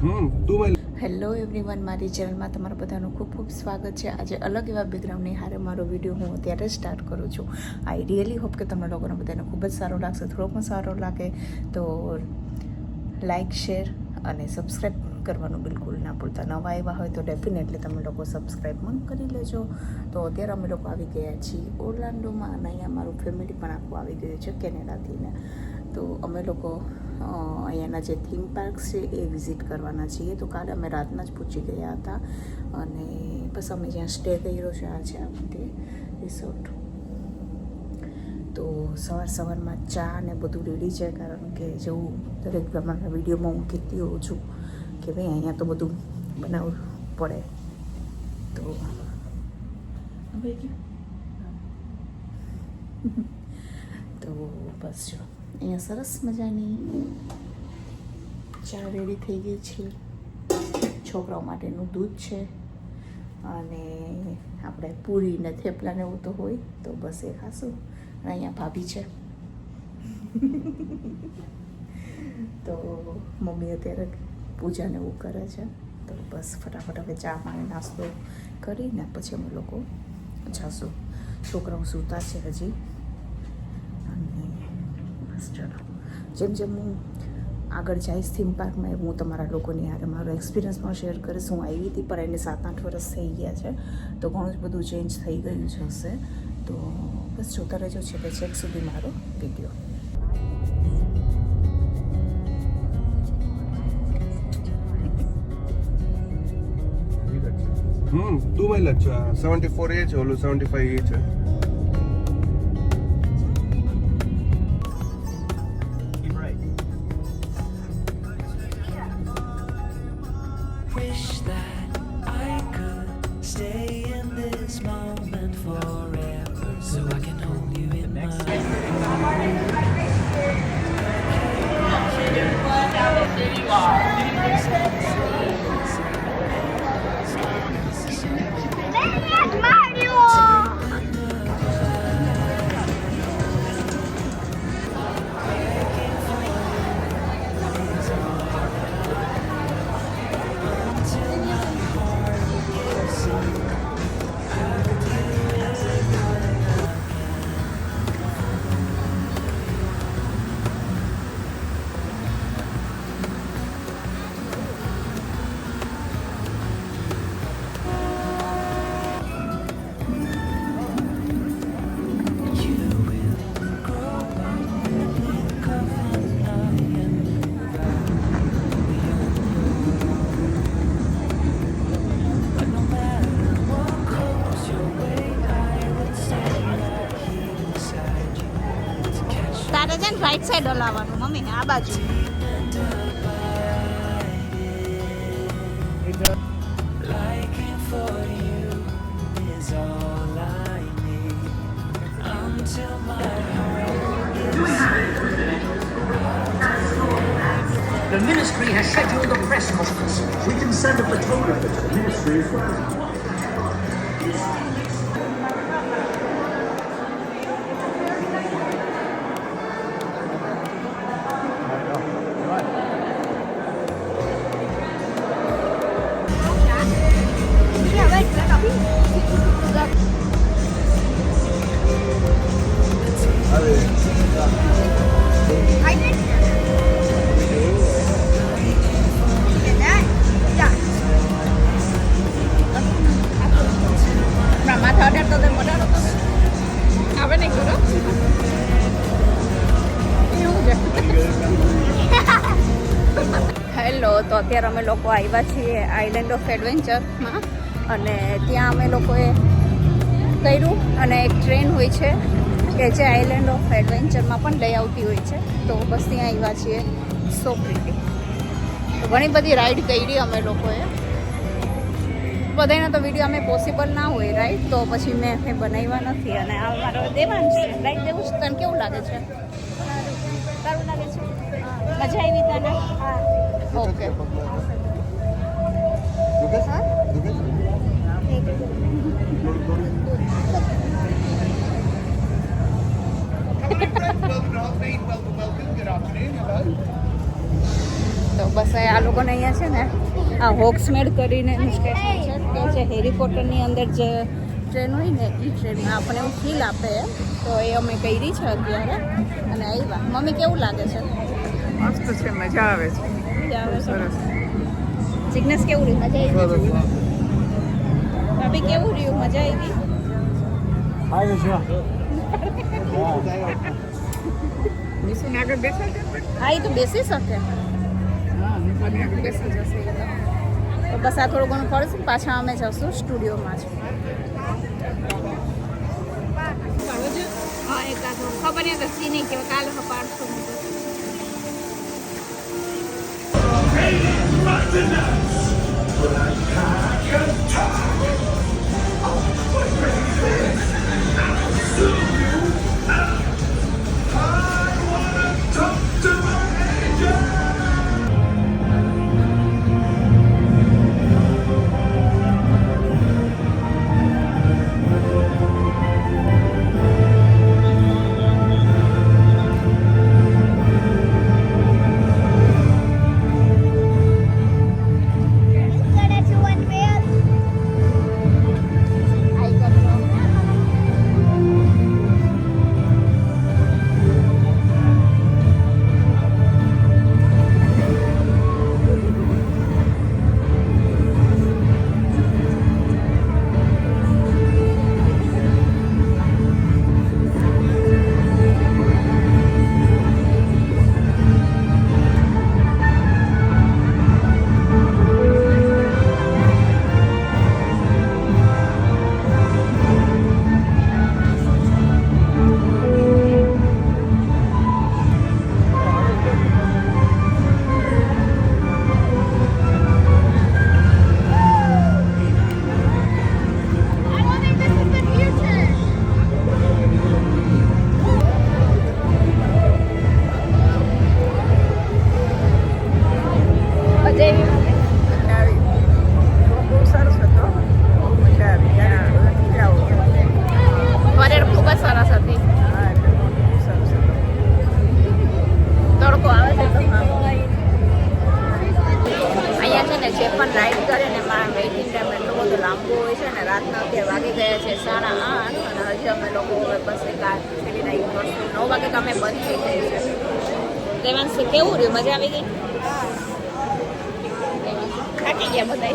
Hello everyone, મારી ચેનલમાં તમારા બધાનું ખૂબ ખૂબ સ્વાગત છે. આજે અલગ એવા બેકગ્રાઉન્ડની હારે મારો વિડીયો હું અત્યારે સ્ટાર્ટ કરું છું. આઈ રિયલી હોપ કે તમને લોકોને બધાને ખૂબ જ સારો લાગશે. થોડો પણ સારો લાગે તો લાઇક, શેર અને સબસ્ક્રાઈબ કરવાનું બિલકુલ ના ભૂલતા. નવા આવ્યા હોય તો ડેફિનેટલી તમે લોકો સબસ્ક્રાઈબ પણ કરી લેજો. તો અત્યારે અમે લોકો આવી ગયા છીએ ઓર્લાન્ડોમાં, અને અહીંયા મારું ફેમિલી પણ આખું આવી ગયું છે કેનેડાથી ને. તો અમે લોકો અહીંયાના જે થીમ પાર્ક્સ છે એ વિઝિટ કરવાના છીએ. તો કાલે અમે રાતના જ પહોંચી ગયા હતા અને બસ અમે જ્યાં સ્ટે કર્યો છે આ છે આપણે રિસોર્ટ. તો સવારમાં ચા ને બધું રેડી છે, કારણ કે જેવું દરેક પ્રમાણના વિડીયોમાં હું કહેતી હોઉં છું કે ભાઈ અહીંયા તો બધું બનાવવું પડે. તો તો બસ જો અહીંયા સરસ મજાની ચા રેડી થઈ ગઈ છે. છોકરાઓ માટેનું દૂધ છે અને આપણે પૂરી ને થેપલા ને એવું તો હોય તો બસ એ ખાશું. અને અહીંયા ભાભી છે તો મમ્મી અત્યારે પૂજાને એવું કરે છે. તો બસ ફટાફટ હવે ચા પાણી નાસ્તો કરીને પછી અમે લોકો જાશું. છોકરાઓ સૂતા છે હજી. અને બસ ચલો, જેમ જેમ હું આગળ જઈશ થીમ પાર્કમાં હું તમારા લોકોની યાર મારો એક્સપિરિયન્સ પણ શેર કરીશ. હું આવી હતી પણ એને 7-8 વર્ષ થઈ ગયા છે, તો ઘણું જ બધું ચેન્જ થઈ ગયું છે હશે. તો બસ જોતા રહેજો છે કે છેક સુધી મારો વિડીયો. દુ માઇલ જ છે. 74 એ છે, ઓલું 75 એ છે. રાઈટ સાઈડ હલાવવાનું મમ્મી, આ બાજુ. The ministry has scheduled a press conference. We can send a photographer to the ministry as well. Hello, તો અત્યારે અમે લોકો આવ્યા છીએ આઇલેન્ડ ઓફ એડવેન્ચરમાં, અને ત્યાં અમે લોકોએ કર્યું. અને એક ટ્રેન હોય છે કે જે આઇલેન્ડ ઓફ એડવેન્ચરમાં પણ લઈ આવતી હોય છે. તો બસ ત્યાં આવ્યા છીએ. સો પ્રિટી. તો ઘણી બધી રાઈડ કરી અમે લોકોએ. બધાના તો વિડીયો અમે પોસિબલ ના હોય રાઈટ, તો પછી મેં કંઈ બનાવ્યા નથી. અને આ મારો દેવાન છે રાઈટ. દેવું છે તને કેવું લાગે છે? સારું લાગે છે? મજા આવી તને? હા, okay. Welcome to North Main. Welcome. Good afternoon. Hello. તો બસ આ લોકોને અહીંયા છે ને આ હોક્સમેડ કરીને સ્ટેશન છે કે જે હેરી પોટરની અંદર જે ટ્રેન હોય ને એ ટ્રેનમાં આપણને એવું ફીલ આપે એમ. તો એ અમે કરી છે અત્યારે અને આવ્યા. મમ્મી કેવું લાગે છે? મસ્ત છે, મજા આવે છે. મજા આવે છે. સરસ. જિગ્નેશ કેવું રહ્યું? મજા આવી? ભાભી કેવું રહ્યું? મજા આવી? નિશુને આગળ બેસાડ દે. હા એ તો બેસી શકે. હા, નિશુને આગળ બેસી જશે એ તો બસ આ થોડું ઘણું ફરશું પાછા અમે જશું સ્ટુડિયોમાં જ. હા એકાદ ખબર નહીં તો સી નહીં કે કાલે પાડશું. રાતના 11 વાગી ગયા છે 8:30 અને હજી અમે લોકો હવે બસ કાર છેલ્લી રાઈડ કરશું. 9 વાગે તો અમે બંધ થઈ જાય છે. દેવાંશ કેવું રહ્યું? મજા આવી ગઈ? થાકી ગયા બધા?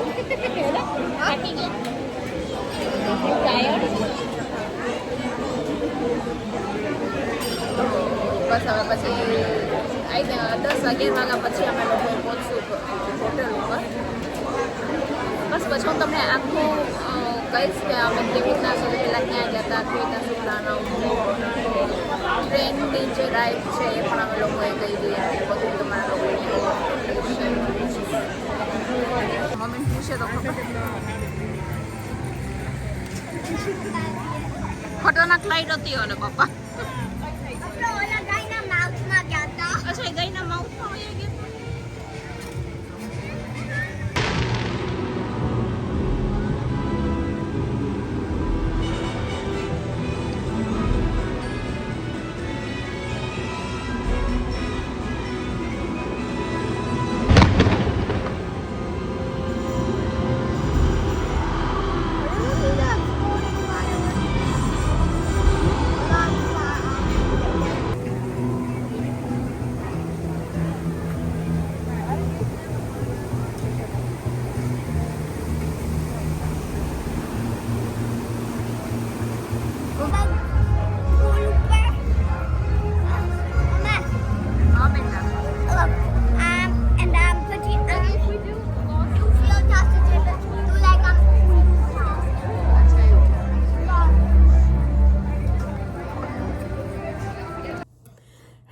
થાકી ગયા? ટાયર્ડ? બસ હવે પછી આવી 10-11 વાગ્યા પછી અમે લોકો પહોંચશું હોટેલ ઉપર. બસ પછી હું તમને આખું કહીશ કે અમે કેવી રીતના સૌથી પહેલાં ક્યાં ગયા હતા, કેવી રીતના શું પ્લાન ટ્રેનની જે રાઈડ છે એ પણ અમે લોકોએ કહી દઈએ બધું તમારા લોકોને મમ્મીને પૂછે તો ખબર. ખતરનાક લાઈટ હતી અને પપ્પા અચ્છા એ ગાયના માઉથમાં વહી ગયા.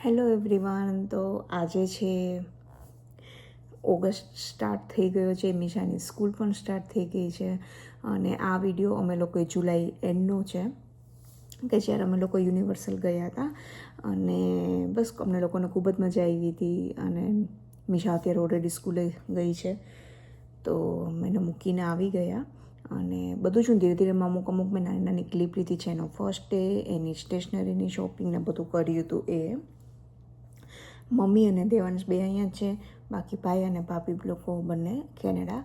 હેલો એવરીવન, તો આજે છે ઓગસ્ટ સ્ટાર્ટ થઈ ગયો છે, મીશાની સ્કૂલ પણ સ્ટાર્ટ થઈ ગઈ છે અને આ વિડીયો અમે લોકોએ જુલાઈ એન્ડનો છે કે જ્યારે અમે લોકો યુનિવર્સલ ગયા હતા અને બસ અમને લોકોને ખૂબ જ મજા આવી હતી અને મીશા અત્યારે ઓલરેડી સ્કૂલે ગઈ છે તો મેં મૂકીને આવી ગયા અને બધું જ હું ધીરે ધીરે અમુક મેં નાની નાની ક્લિપ લીધી છે. એનો ફર્સ્ટ ડે એની સ્ટેશનરીની શોપિંગ ને બધું કર્યું હતું. એ મમ્મી અને દેવાંશ બે અહીંયા જ છે. બાકી ભાઈ અને ભાભી લોકો બંને કેનેડા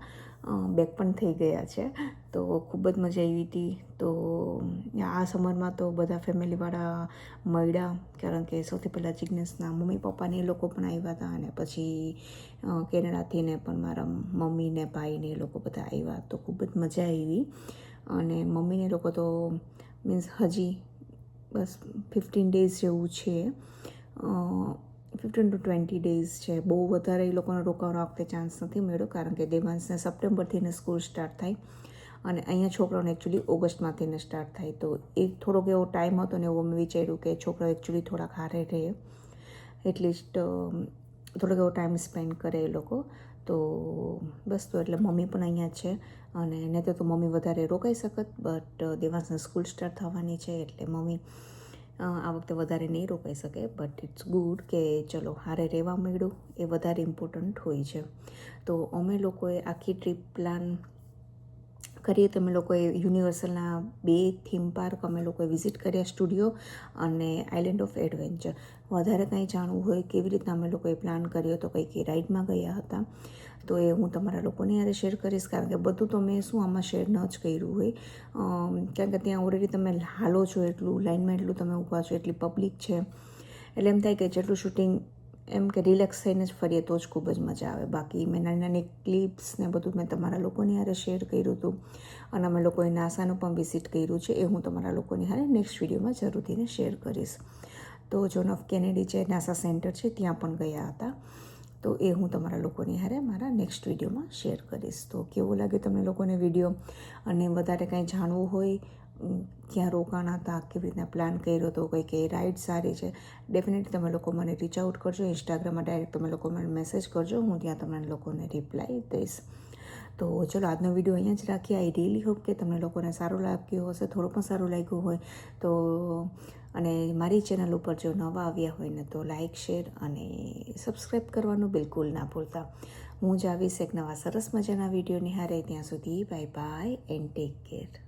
બેક પણ થઈ ગયા છે. તો ખૂબ જ મજા આવી હતી. તો આ સમરમાં તો બધા ફેમિલીવાળા મળ્યા, કારણ કે સૌથી પહેલાં જિજ્ઞેસના મમ્મી પપ્પાને એ લોકો પણ આવ્યા હતા, અને પછી કેનેડાથી ને પણ મારા મમ્મી ને ભાઈ ને એ લોકો બધા આવ્યા. તો ખૂબ જ મજા આવી. અને મમ્મીને લોકો તો મીન્સ હજી બસ 15 ડેઝ જેવું છે, 15 to 20 ડેઝ છે. બહુ વધારે એ લોકોને રોકાવાનો આ વખતે ચાન્સ નથી મળ્યો, કારણ કે દેવાંશને સપ્ટેમ્બરથી ને સ્કૂલ સ્ટાર્ટ થાય, અને અહીંયા છોકરાઓને એકચ્યુઅલી ઓગસ્ટમાંથી ને સ્ટાર્ટ થાય. તો એ થોડોક એવો ટાઈમ હતો ને એવું મેં વિચાર્યું કે છોકરાઓ એકચ્યુઅલી થોડાક હારે રહે, એટલીસ્ટ થોડોક એવો ટાઈમ સ્પેન્ડ કરે એ લોકો. તો બસ, તો એટલે મમ્મી પણ અહીંયા છે, અને નહીં તો મમ્મી વધારે રોકાઈ શકત, બટ દેવાંશને સ્કૂલ સ્ટાર્ટ થવાની છે એટલે મમ્મી આ વખતે વધારે નહીં રોકાઈ શકે. બટ ઇટ્સ ગુડ કે ચલો હારે રહેવા મળ્યું, એ વધારે ઇમ્પોર્ટન્ટ હોય છે. તો અમે લોકોએ આખી ટ્રીપ પ્લાન કરીએ તો અમે લોકોએ યુનિવર્સલના 2 થીમ પાર્ક અમે લોકોએ વિઝિટ કર્યા, સ્ટુડિયો અને આઇલેન્ડ ઓફ એડવેન્ચર. વધારે કંઈ જાણવું હોય કેવી રીતના અમે લોકોએ પ્લાન કર્યો તો કઈ રાઇડમાં ગયા હતા, તો એ હું તમારા લોકોની યારે શેર કરીશ, કારણ કે બધું તો મેં શું આમાં શેર ન જ કર્યું હોય, કારણ કે ત્યાં ઓલરેડી તમે હાલો છો એટલું, લાઇનમાં એટલું તમે ઊભા છો, એટલી પબ્લિક છે, એટલે એમ થાય કે જેટલું શૂટિંગ એમ કે રિલેક્સ થઈને જ ફરીએ તો જ ખૂબ જ મજા આવે. બાકી મેં નાની નાની ક્લિપ્સ ને બધું મેં તમારા લોકોની હારે શેર કર્યું હતું, અને અમે લોકોએ નાસાનું પણ વિઝિટ કર્યું છે, એ હું તમારા લોકોની હારે નેક્સ્ટ વિડીયોમાં જરૂરથી શેર કરીશ. તો જોન ઓફ કેનેડી જે નાસા સેન્ટર છે ત્યાં પણ ગયા હતા, તો એ હું તમારા લોકોની હારે મારા નેક્સ્ટ વિડીયોમાં શેર કરીશ. તો કેવું લાગ્યું તમને લોકોને વિડીયો, અને વધારે કાંઈ જાણવું હોય, ક્યાં રોકાણા હતા, કેવી રીતના પ્લાન કર્યો હતો, કઈ રાઇડ સારી છે, ડેફિનેટલી તમે લોકો મને રીચ આઉટ કરજો. ઇન્સ્ટાગ્રામમાં ડાયરેક્ટ તમે લોકો મને મેસેજ કરજો, હું ત્યાં તમને લોકોને રિપ્લાય દઈશ. તો ચલો આજનો વિડીયો અહીંયા જ રાખીએ. આઈ રિયલી હોપ કે તમને લોકોને સારું લાગ્યું હશે, થોડું પણ સારું લાગ્યું હોય તો, અને મારી ચેનલ ઉપર જો નવા આવ્યા હોય ને તો લાઇક, શેર અને સબસ્ક્રાઈબ કરવાનું બિલકુલ ના ભૂલતા. હું જ આવીશ એક નવા સરસ મજાના વિડીયોની હારે. ત્યાં સુધી bye bye and take care.